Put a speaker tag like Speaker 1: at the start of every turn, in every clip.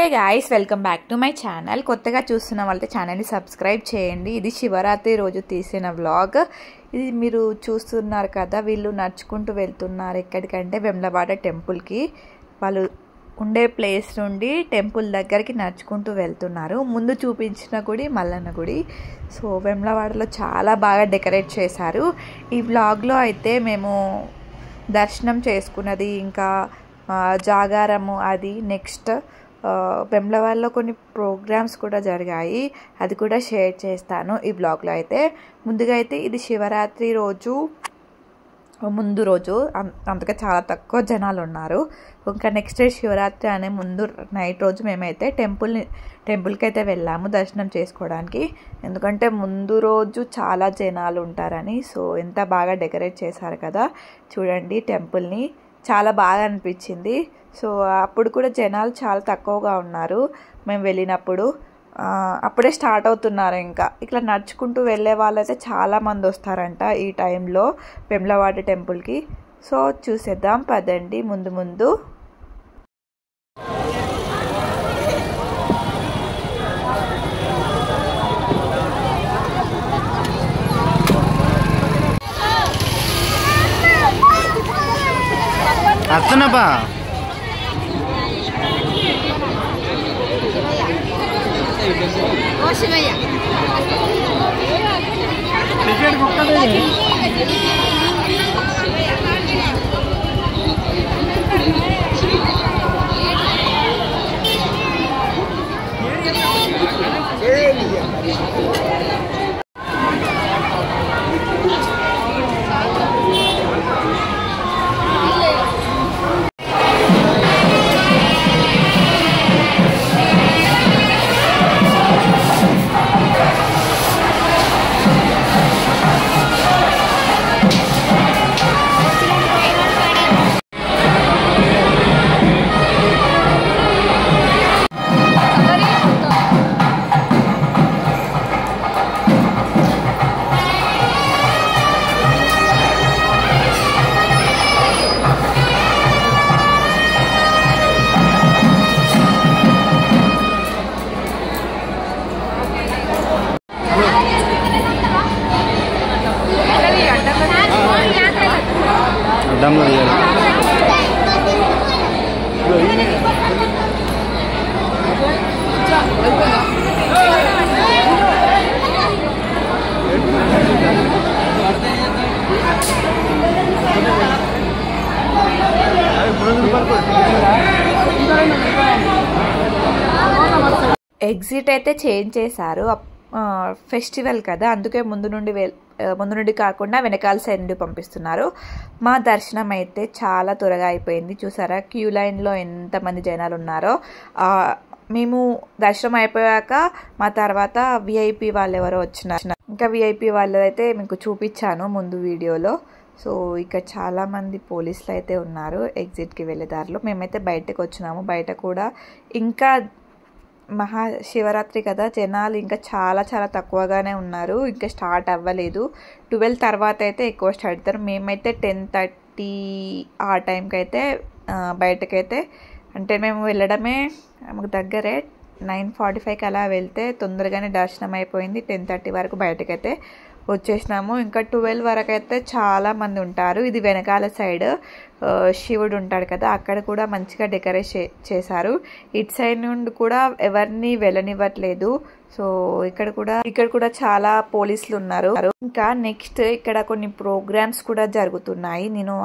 Speaker 1: Hey guys, welcome back to my channel. కొత్తగా చూస్తున్న వాళ్ళైతే ఛానల్ని సబ్స్క్రైబ్ చేయండి. ఇది శివరాత్రి రోజు తీసిన వ్లాగ్. ఇది మీరు చూస్తున్నారు కదా, వీళ్ళు నడుచుకుంటూ వెళ్తున్నారు ఎక్కడికంటే వేములవాడ టెంపుల్కి. వాళ్ళు ఉండే ప్లేస్ నుండి టెంపుల్ దగ్గరికి నడుచుకుంటూ వెళ్తున్నారు. ముందు చూపించిన గుడి మల్లన్న గుడి. సో వేములవాడలో చాలా బాగా డెకరేట్ చేశారు. ఈ వ్లాగ్లో అయితే మేము దర్శనం చేసుకున్నది, ఇంకా జాగారము, అది నెక్స్ట్ వేములవాడలో కొన్ని ప్రోగ్రామ్స్ కూడా జరిగాయి, అది కూడా షేర్ చేస్తాను ఈ బ్లాగ్లో. అయితే ముందుగా అయితే ఇది శివరాత్రి రోజు ముందు రోజు, అందుకే చాలా తక్కువ జనాలు ఉన్నారు. ఇంకా నెక్స్ట్ డే శివరాత్రి అనే ముందు నైట్ రోజు మేమైతే టెంపుల్కి అయితే వెళ్ళాము దర్శనం చేసుకోవడానికి. ఎందుకంటే ముందు రోజు చాలా జనాలు ఉంటారని. సో ఎంత బాగా డెకరేట్ చేశారు కదా, చూడండి టెంపుల్ని, చాలా బాగా అనిపించింది. సో అప్పుడు కూడా జనాలు చాలా తక్కువగా ఉన్నారు మేము వెళ్ళినప్పుడు. అప్పుడే స్టార్ట్ అవుతున్నారు. ఇంకా ఇట్లా నడుచుకుంటూ వెళ్ళే వాళ్ళైతే చాలామంది వస్తారంట ఈ టైంలో వేములవాడ టెంపుల్కి. సో చూసేద్దాం పదండి ముందు ముందు.
Speaker 2: అత్తనబ్బా అడ్డంలో
Speaker 1: ఎగ్జిట్ అయితే చేంజ్ చేశారు. ఫెస్టివల్ కదా, అందుకే ముందు నుండి కాకుండా వెనకాల సైడ్ నుండి పంపిస్తున్నారు. మా దర్శనం అయితే చాలా త్వరగా అయిపోయింది. చూసారా క్యూ లైన్లో ఎంతమంది జనాలు ఉన్నారో. మేము దర్శనం అయిపోయాక మా తర్వాత విఐపి వాళ్ళు ఎవరో వచ్చినారు. ఇంకా విఐపి వాళ్ళు అయితే మీకు చూపించాను ముందు వీడియోలో. సో ఇక్కడ చాలామంది పోలీసులు అయితే ఉన్నారు ఎగ్జిట్కి వెళ్ళే దారిలో. మేమైతే బయటకు వచ్చినాము. బయట కూడా ఇంకా మహాశివరాత్రి కదా, జనాలు ఇంకా చాలా చాలా తక్కువగానే ఉన్నారు. ఇంకా స్టార్ట్ అవ్వలేదు. 12 తర్వాత అయితే ఎక్కువ స్టార్ట్ అవుతారు. మేమైతే 10:30 ఆ టైంకి అయితే బయటకైతే, అంటే మేము వెళ్ళడమే మాకు దగ్గరే 9:45కి అలా వెళ్తే తొందరగానే దర్శనం అయిపోయింది. 10:30 వరకు బయటకైతే వచ్చేసినాము. ఇంకా 12 వరకు అయితే చాలా మంది ఉంటారు. ఇది వెనకాల సైడ్ శివుడు ఉంటాడు కదా, అక్కడ కూడా మంచిగా డెకరేట్ చేశారు. ఇటు సైడ్ నుండి కూడా ఎవరిని వెళ్ళనివ్వట్లేదు. సో ఇక్కడ కూడా చాలా పోలీసులు ఉన్నారు. ఇంకా నెక్స్ట్ ఇక్కడ కొన్ని ప్రోగ్రామ్స్ కూడా జరుగుతున్నాయి. నేను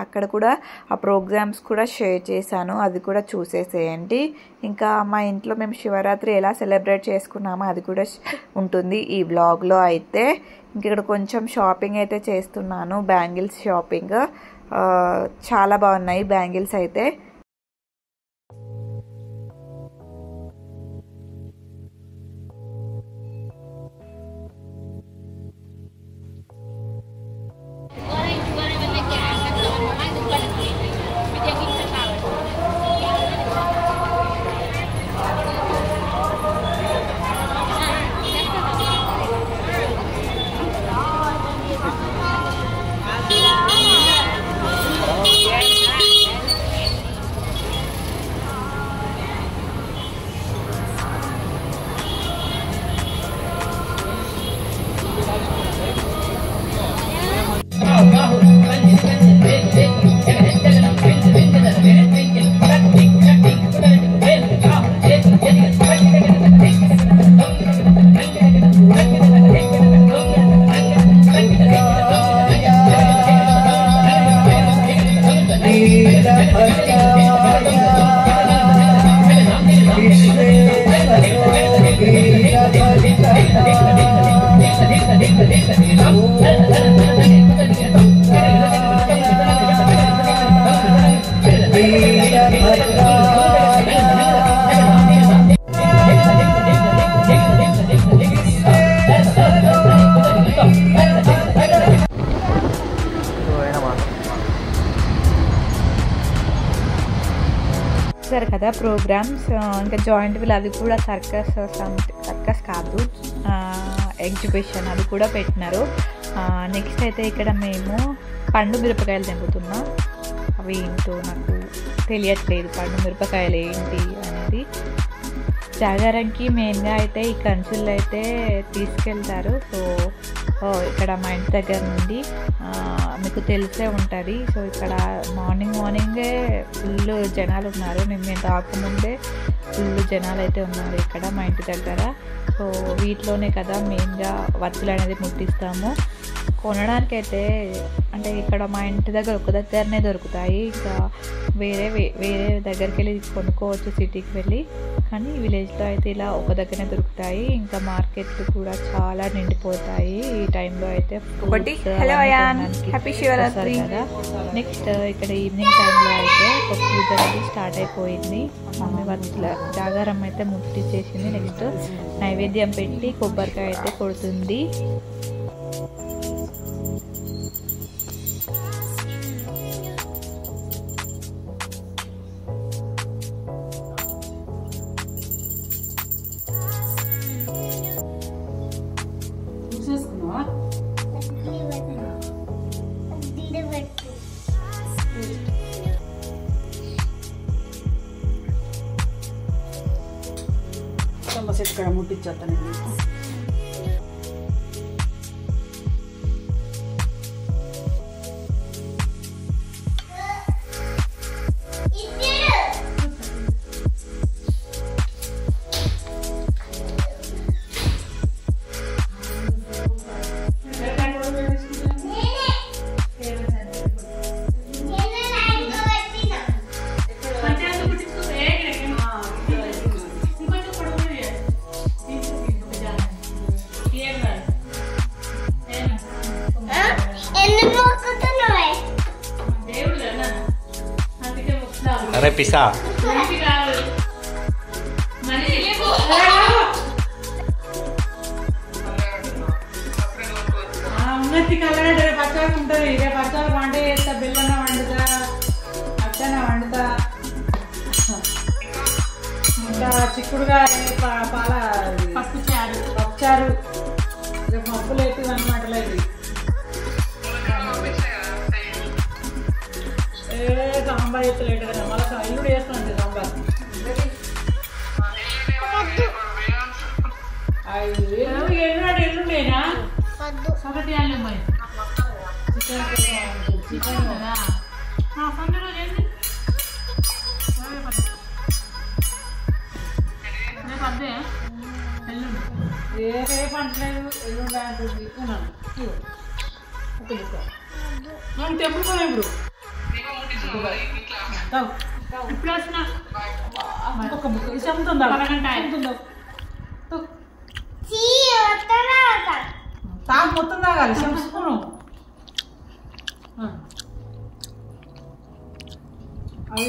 Speaker 1: అక్కడ కూడా ఆ ప్రోగ్రామ్స్ కూడా షేర్ చేశాను, అది కూడా చూసేసేయండి. ఇంకా మా ఇంట్లో మేము శివరాత్రి ఎలా సెలబ్రేట్ చేసుకున్నామో అది కూడా ఉంటుంది ఈ వ్లాగ్లో. అయితే ఇంక ఇక్కడ కొంచెం షాపింగ్ అయితే చేస్తున్నాను, బ్యాంగిల్స్ షాపింగ్. చాలా బాగున్నాయి బ్యాంగిల్స్ అయితే. చూసారు కదా ప్రోగ్రామ్స్. ఇంకా జాయింట్ వీల్ అవి కూడా సర్కస్ కాదు, ఎగ్జిబిషన్ అవి కూడా పెట్టినారు. నెక్స్ట్ అయితే ఇక్కడ మేము పండు మిరపకాయలు తెంపుతున్నాం. అవి ఏంటో నాకు తెలియట్లేదు, పండు మిరపకాయలు ఏంటి అనేది. జాగారంకి మెయిన్గా అయితే ఈ కంచుల్లో అయితే తీసుకెళ్తారు. సో ఇక్కడ మా ఇంటి దగ్గర నుండి మీకు తెలిసే ఉంటుంది. సో ఇక్కడ మార్నింగే ఫుల్ జనాలు ఉన్నారు. మేము రాకముందే ఫుల్ జనాలు అయితే ఉన్నారు ఇక్కడ మా ఇంటి దగ్గర. సో వీటిలోనే కదా మెయిన్గా వత్తులు అనేది ముట్టిస్తాము. కొనడానికి అయితే అంటే ఇక్కడ మా ఇంటి దగ్గర ఒక దగ్గరనే దొరుకుతాయి, ఇంకా వేరే దగ్గరికి వెళ్ళి కొనుక్కోవచ్చు సిటీకి వెళ్ళి. కానీ విలేజ్లో అయితే ఇలా ఒక దగ్గరనే దొరుకుతాయి. ఇంకా మార్కెట్లు కూడా చాలా నిండిపోతాయి ఈ టైంలో అయితే. కదా నెక్స్ట్ ఇక్కడ ఈవినింగ్ టైంలో అయితే ఒక పూజ అనేది స్టార్ట్ అయిపోయింది. మమ్మీ వాళ్ళ జాగారం అయితే ముట్టించేసింది. నెక్స్ట్ నైవేద్యం పెట్టి కొబ్బరికాయ అయితే కొడుతుంది.
Speaker 3: ఇక్కడ ముట్టించేస్తాను.
Speaker 2: अरे पिसा
Speaker 3: ఉన్నతి కలగడ రేపు పచ్చడి ఉంటుంది. రేపు పచ్చడి వంట చేస్తా, బెల్లన వండుతా, అట్టన వండుతా, ఇంకా చిక్కుడుగా పాల పప్పుచారు రేపు మప్పులు అవుతుంది అనమాట. లేదు సాంబార్ అయితే లేట్ కదా, మళ్ళీ ఇల్లు చేస్తానండి సాంబార్. ఎల్లుండేనా సంగతి చికెన్ కదా సండే రోజు ఏంటి రేపు అద్దే ఎల్లుండి రేపు అంటలేదు, ఎల్లుండి అంటుంది. మనం తెప్పుకోలేం ఇప్పుడు. ఇప్పుడు వచ్చిన ఇంకొక బుక్ ఇస్తుందా తాగు మొత్తం తాగాలి. స్పూను అదే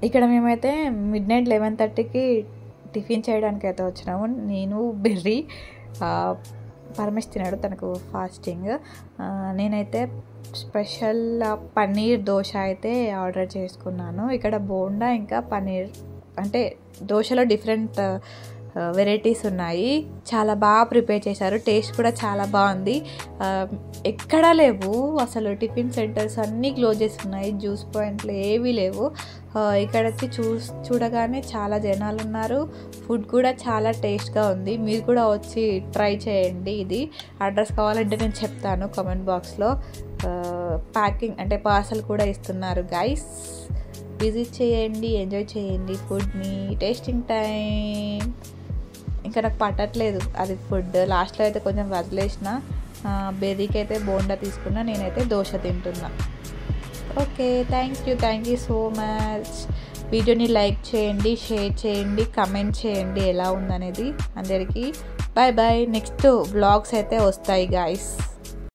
Speaker 1: ఇక్కడ మేమైతే మిడ్నైట్ 11:30కి టిఫిన్ చేయడానికి అయితే వచ్చినాము. నేను బెర్రీ పరమేష్ తిన్నాడు, తనకు ఫాస్టింగ్. నేనైతే స్పెషల్ పన్నీర్ దోశ అయితే ఆర్డర్ చేసుకున్నాను. ఇక్కడ బోండా ఇంకా పన్నీర్ అంటే దోశలో డిఫరెంట్ వెరైటీస్ ఉన్నాయి. చాలా బాగా ప్రిపేర్ చేశారు, టేస్ట్ కూడా చాలా బాగుంది. ఎక్కడా లేవు అసలు టిఫిన్ సెంటర్స్ అన్నీ క్లోజ్ చేసి ఉన్నాయి, జ్యూస్ పాయింట్లు ఏవీ లేవు. ఇక్కడికి చూడగానే చాలా జనాలు ఉన్నారు. ఫుడ్ కూడా చాలా టేస్ట్గా ఉంది. మీరు కూడా వచ్చి ట్రై చేయండి. ఇది అడ్రస్ కావాలంటే నేను చెప్తాను కామెంట్ బాక్స్లో. ప్యాకింగ్ అంటే పార్సల్ కూడా ఇస్తున్నారు గైస్. విజిట్ చేయండి, ఎంజాయ్ చేయండి ఫుడ్ని. Tasting time. ఇంకా నాకు పట్టట్లేదు అది ఫుడ్. లాస్ట్లో అయితే కొంచెం వదిలేసిన. బెర్రీకి అయితే బోండా తీసుకున్నా, నేనైతే దోశ తింటున్నా. Okay, thank you so much. వీడియోని లైక్ చేయండి, షేర్ చేయండి, కమెంట్ చేయండి ఎలా ఉందనేది. అందరికీ బాయ్. నెక్స్ట్ వ్లాగ్స్ అయితే వస్తాయి గాయస్.